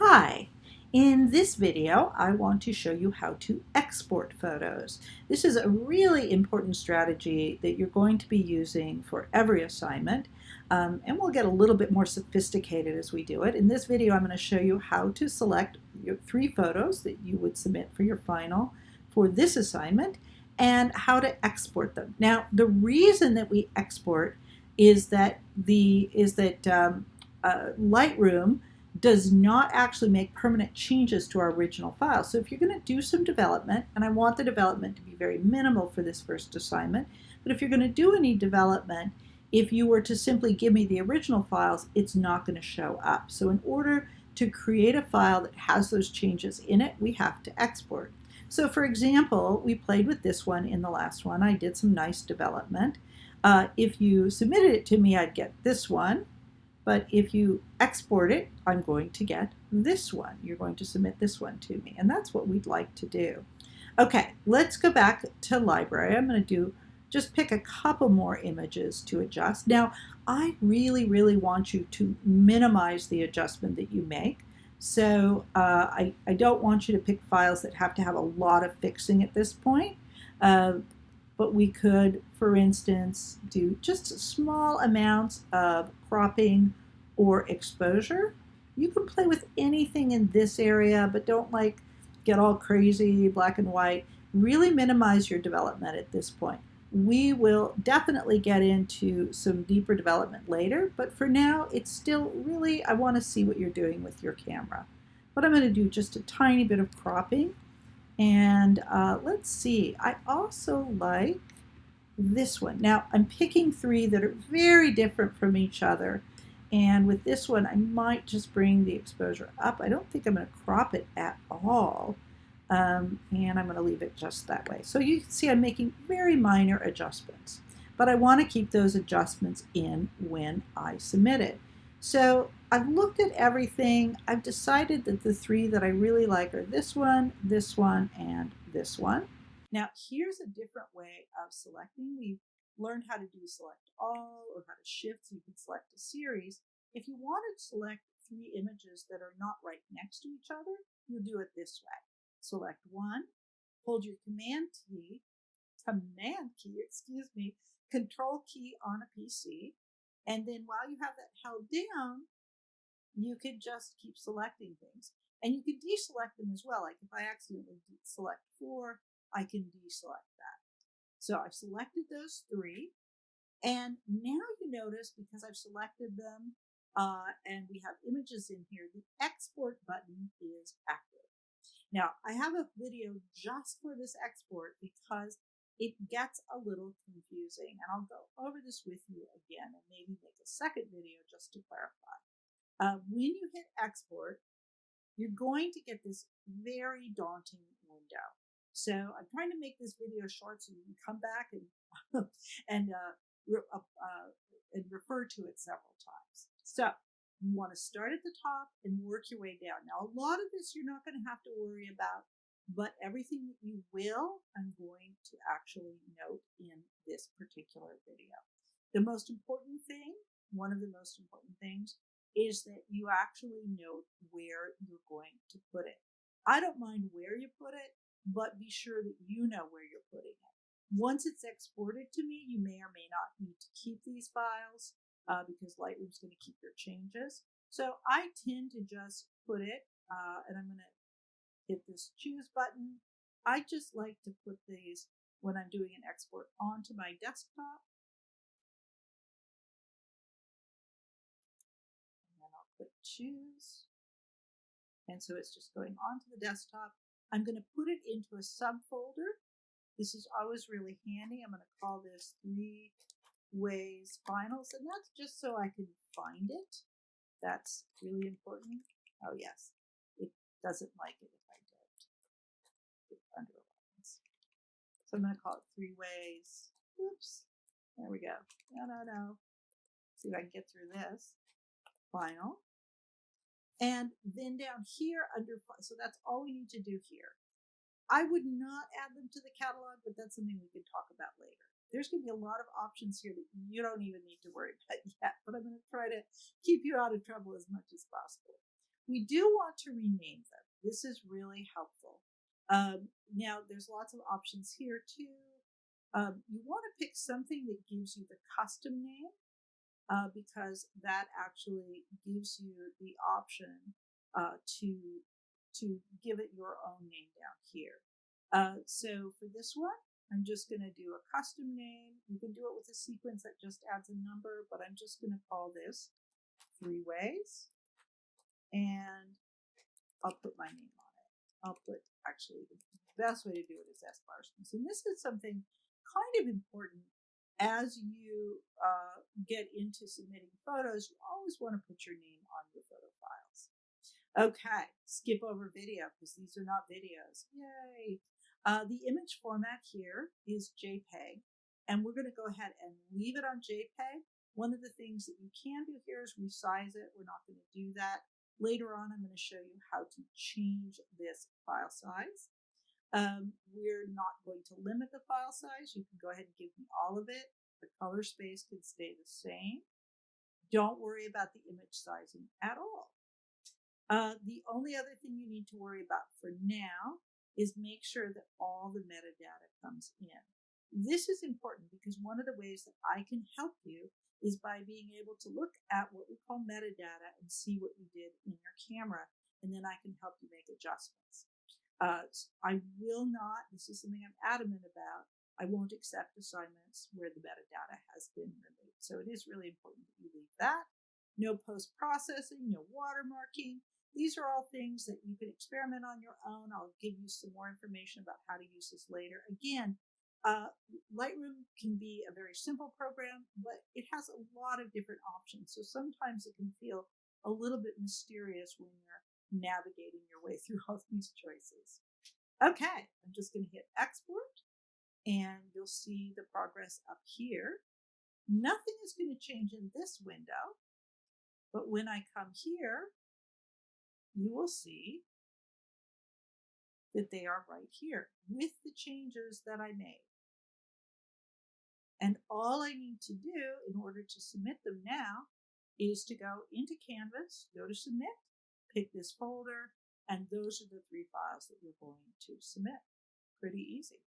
Hi, in this video I want to show you how to export photos. This is a really important strategy that you're going to be using for every assignment, and we'll get a little bit more sophisticated as we do it. In this video I'm going to show you how to select your 3 photos that you would submit for your final for this assignment and how to export them. Now the reason that we export is that Lightroom does not actually make permanent changes to our original file. So if you're going to do some development, and I want the development to be very minimal for this first assignment, but if you're going to do any development, if you were to simply give me the original files, it's not going to show up. So in order to create a file that has those changes in it, we have to export. So for example, we played with this one in the last one. I did some nice development. If you submitted it to me, I'd get this one. But if you export it, I'm going to get this one. You're going to submit this one to me. And that's what we'd like to do. Okay, let's go back to library. I'm going to just pick a couple more images to adjust. Now, I really want you to minimize the adjustment that you make. So I don't want you to pick files that have to have a lot of fixing at this point. But we could, for instance, do just small amounts of cropping or exposure. You can play with anything in this area, but don't get all crazy, black and white. Really minimize your development at this point. We will definitely get into some deeper development later, but for now, it's still really, I want to see what you're doing with your camera. But I'm going to do just a tiny bit of cropping. And let's see, I also like this one. Now I'm picking 3 that are very different from each other. And with this one, I might just bring the exposure up. I don't think I'm going to crop it at all. And I'm going to leave it just that way. So you can see I'm making very minor adjustments. But I want to keep those adjustments in when I submit it. So I've looked at everything. I've decided that the 3 that I really like are this one, and this one. Now here's a different way of selecting. We've learned how to do select all or how to shift so you can select a series. If you want to select 3 images that are not right next to each other, you'll do it this way. Select one, hold your command key, control key on a PC, and then while you have that held down, you could just keep selecting things. And you can deselect them as well. Like if I accidentally select 4, I can deselect that. So I've selected those 3. And now you notice, because I've selected them and we have images in here, the export button is active. Now, I have a video just for this export because it gets a little confusing. And I'll go over this with you again and maybe make a second video just to clarify. When you hit export, you're going to get this very daunting window. So I'm trying to make this video short so you can come back and and refer to it several times. So you want to start at the top and work your way down. Now, a lot of this you're not going to have to worry about, but everything that you will, I'm going to actually note in this particular video. The most important thing, one of the most important things, is that you actually note where you're going to put it. I don't mind where you put it, but be sure that you know where you're putting it. Once it's exported to me, you may or may not need to keep these files because Lightroom's going to keep your changes. So I tend to just put it, and I'm going to hit this choose button. I just like to put these, when I'm doing an export, onto my desktop. Click choose. And so it's just going onto the desktop. I'm going to put it into a subfolder. This is always really handy. I'm going to call this 3 ways finals. And that's just so I can find it. That's really important. Oh, yes. It doesn't like it if I don't. It underlines. So I'm going to call it 3 ways. Oops. There we go. No. See if I can get through this. Final. And then down here under, so that's all we need to do here. I would not add them to the catalog, but that's something we can talk about later. There's going to be a lot of options here that you don't even need to worry about yet, but I'm going to try to keep you out of trouble as much as possible. We do want to rename them. This is really helpful. Now, there's lots of options here too. You want to pick something that gives you the custom name because that actually gives you the option to give it your own name down here. So for this one, I'm just going to do a custom name. You can do it with a sequence that just adds a number, but I'm just going to call this 3 Ways, and I'll put my name on it. I'll put, actually, the best way to do it is S. Parsons. And this is something kind of important as you get into submitting photos. You always want to put your name on your photo files. Okay, skip over video because these are not videos. Yay! The image format here is JPEG, and we're going to go ahead and leave it on JPEG. One of the things that you can do here is resize it. We're not going to do that. Later on, I'm going to show you how to change this file size. We're not going to limit the file size. You can go ahead and give me all of it. The color space can stay the same. Don't worry about the image sizing at all. The only other thing you need to worry about for now is make sure that all the metadata comes in. This is important because one of the ways that I can help you is by being able to look at what we call metadata and see what you did in your camera, and then I can help you make adjustments. I will not, this is something I'm adamant about, I won't accept assignments where the metadata has been removed. So it is really important that you leave that. No post-processing, no watermarking. These are all things that you can experiment on your own. I'll give you some more information about how to use this later. Again, Lightroom can be a very simple program, but it has a lot of different options. So sometimes it can feel a little bit mysterious when you're navigating your way through all these choices. Okay, I'm just going to hit export, and you'll see the progress up here. Nothing is going to change in this window, but when I come here, you will see that they are right here with the changes that I made. And all I need to do in order to submit them now is to go into Canvas, go to Submit, pick this folder, and those are the 3 files that you're going to submit. Pretty easy.